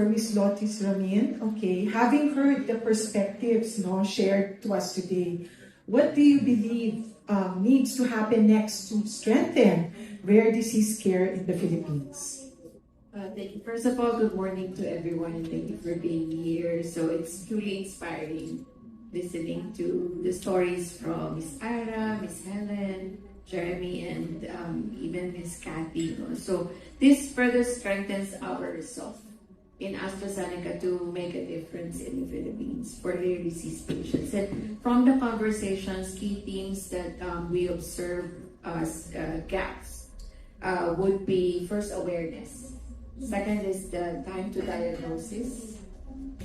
for Ms. Lotis Ramin. Okay, having heard the perspectives shared to us today, what do you believe needs to happen next to strengthen rare disease care in the Philippines? Thank you. First of all, good morning to everyone and thank you for being here. So it's truly inspiring listening to the stories from Miss Ira, Miss Helen, Jeremy, and even Miss Kathy. So this further strengthens our resolve in AstraZeneca to make a difference in the Philippines for rare disease patients. And from the conversations, key themes that we observe as gaps would be first awareness. Second is the time to diagnosis.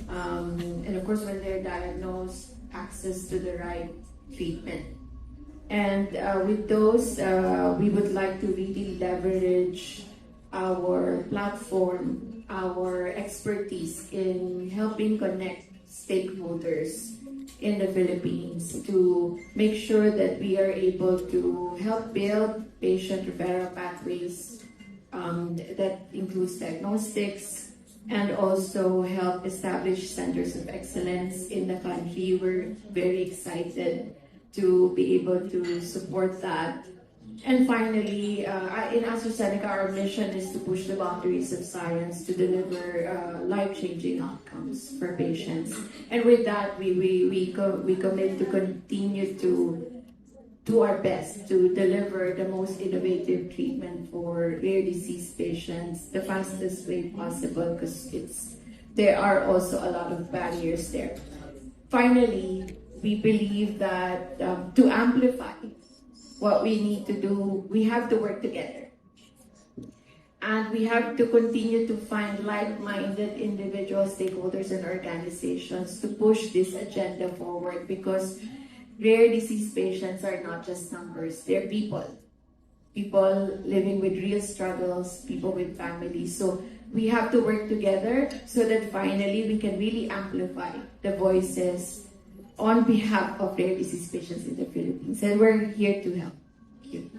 And of course, when they're diagnosed, access to the right treatment. And with those, we would like to really leverage our platform, our expertise in helping connect stakeholders in the Philippines to make sure that we are able to help build patient referral pathways that includes diagnostics and also help establish centers of excellence in the country. We're very excited to be able to support that. And finally, in AstraZeneca, our mission is to push the boundaries of science to deliver life-changing outcomes for patients. And with that, we commit to continue to do our best to deliver the most innovative treatment for rare disease patients the fastest way possible, because there are also a lot of barriers there. Finally, we believe that to amplify what we need to do, we have to work together. And we have to continue to find like-minded individuals, stakeholders, and organizations to push this agenda forward, because rare disease patients are not just numbers, they're people. People living with real struggles, people with families. So we have to work together so that finally we can really amplify the voices on behalf of rare disease patients in the Philippines. And we're here to help. Thank you.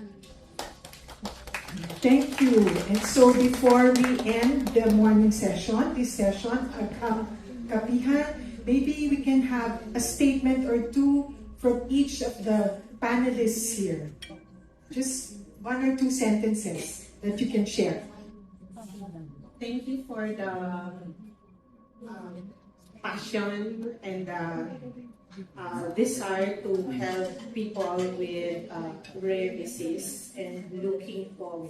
Thank you. And so before we end the morning session, Kapihan, maybe we can have a statement or two from each of the panelists here. Just one or two sentences that you can share. Thank you for the passion and desire to help people with rare disease, and looking for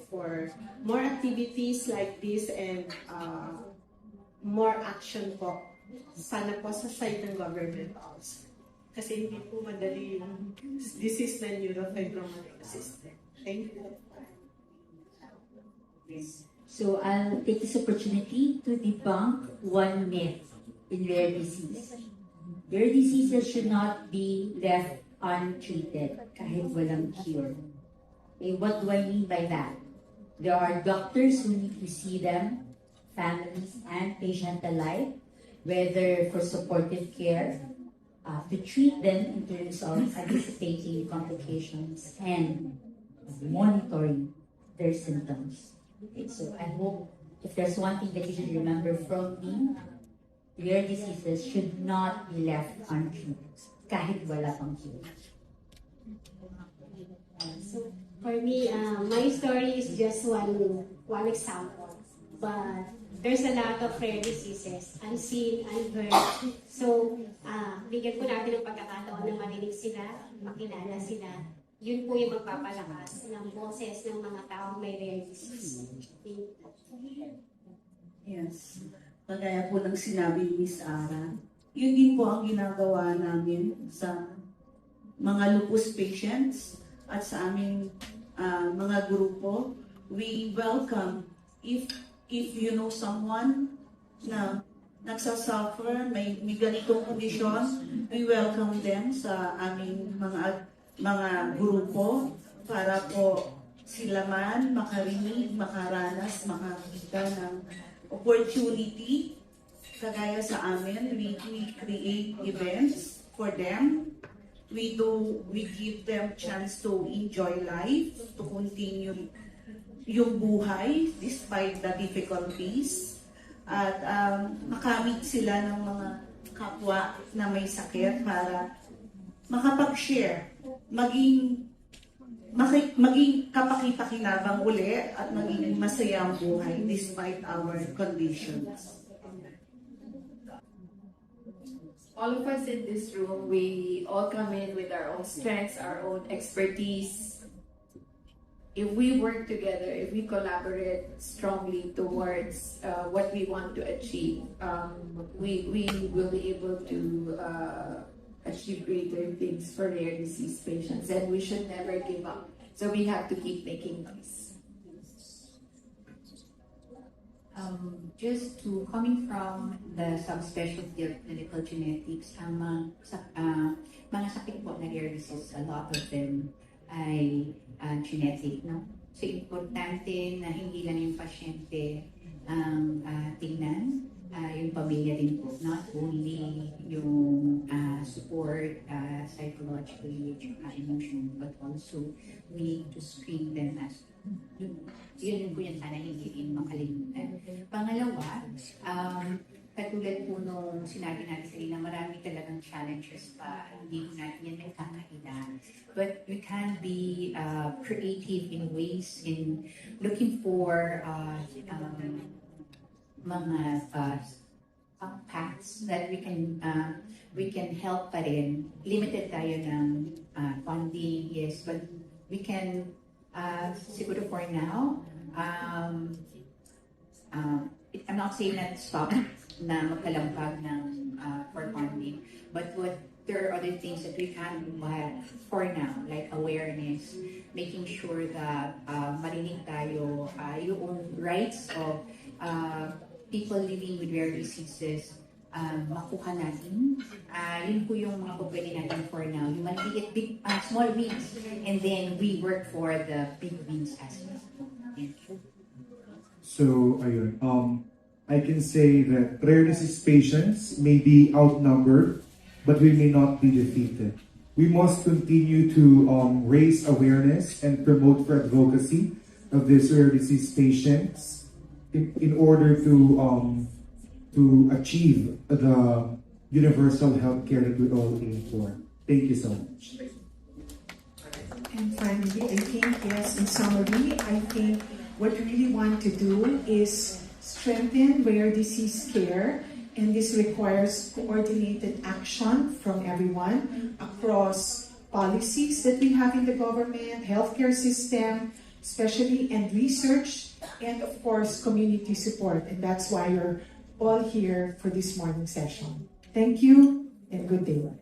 more activities like this and more action po. Sana po sa side ng government also. Kasi hindi po madali yung disease na neurofibromatosis. Thank you. So I'll take this opportunity to debunk one myth in rare disease. Rare diseases should not be left untreated kahit walang cure. Okay, what do I mean by that? There are doctors who need to see them, families and patient alike, whether for supportive care, to treat them in terms of anticipating complications and monitoring their symptoms. Okay, so I hope if there's one thing that you should remember from me, rare diseases should not be left untreated kahit wala pang cure. So for me, my story is just one example, but there's a lot of rare diseases, unseen, unheard. So, bigyan po natin ng pagkakataon na marinig sila, makilala sila. Yun po yung magpapalakas ng boses ng mga taong may rare disease. Yes. Kagaya po ng sinabi ni Miss Ara, yun din po ang ginagawa namin sa mga lupus patients at sa aming mga grupo. We welcome if you know someone na nagsasuffer, may ganitong kondisyon, we welcome them sa aming mga grupo para po sila man makarinig, makaranas, makakita ng opportunity. Kagaya sa amin, we create events for them. We give them chance to enjoy life, to continue yung buhay despite the difficulties. At makamit sila ng mga kapwa na may sakit para makapag-share, maging kapaki-pakinabang uli at maging masaya ang buhay despite our conditions. All of us in this room, we all come in with our own strengths, our own expertise. If we work together, if we collaborate strongly towards what we want to achieve, we will be able to achieve greater things for rare disease patients, and we should never give up. So we have to keep making noise. Just to coming from the subspecialty of clinical genetics, ang mga sakit po na rare disease, a lot of them ay genetic, no? So importante na hindi lang yung pasyente ang tingnan, yung pamilya din po, not only yung support psychologically, emotional, but also we need to screen them as yun po yan sana hindi rin makalimutan. Pangalawa, katulad po nung sinabi natin kanina, marami talagang challenges pa, hindi po natin yan may kakailan. But we can be creative in ways in looking for mga paths that we can help pa rin. Limited tayo ng funding, yes, but we can siguro for now, I'm not saying that stop na magkalampag ng for funding, but there are other things that we can do for now, like awareness, making sure that marinig tayo yung rights of people living with rare diseases, makuha natin. Yun po yung mga pwede natin for now. Yung maliit, small wins, and then we work for the big wins as well. Thank you. So, ayun. I can say that rare disease patients may be outnumbered, but we may not be defeated. We must continue to raise awareness and promote for advocacy of these rare disease patients in order to achieve the universal healthcare that we all aim for. Thank you so much. And finally, I think, yes, in summary, I think what we really want to do is strengthen rare disease care, and this requires coordinated action from everyone across policies that we have in the government, healthcare system, especially, and research, and of course, community support. And that's why you're all here for this morning session. Thank you, and good day.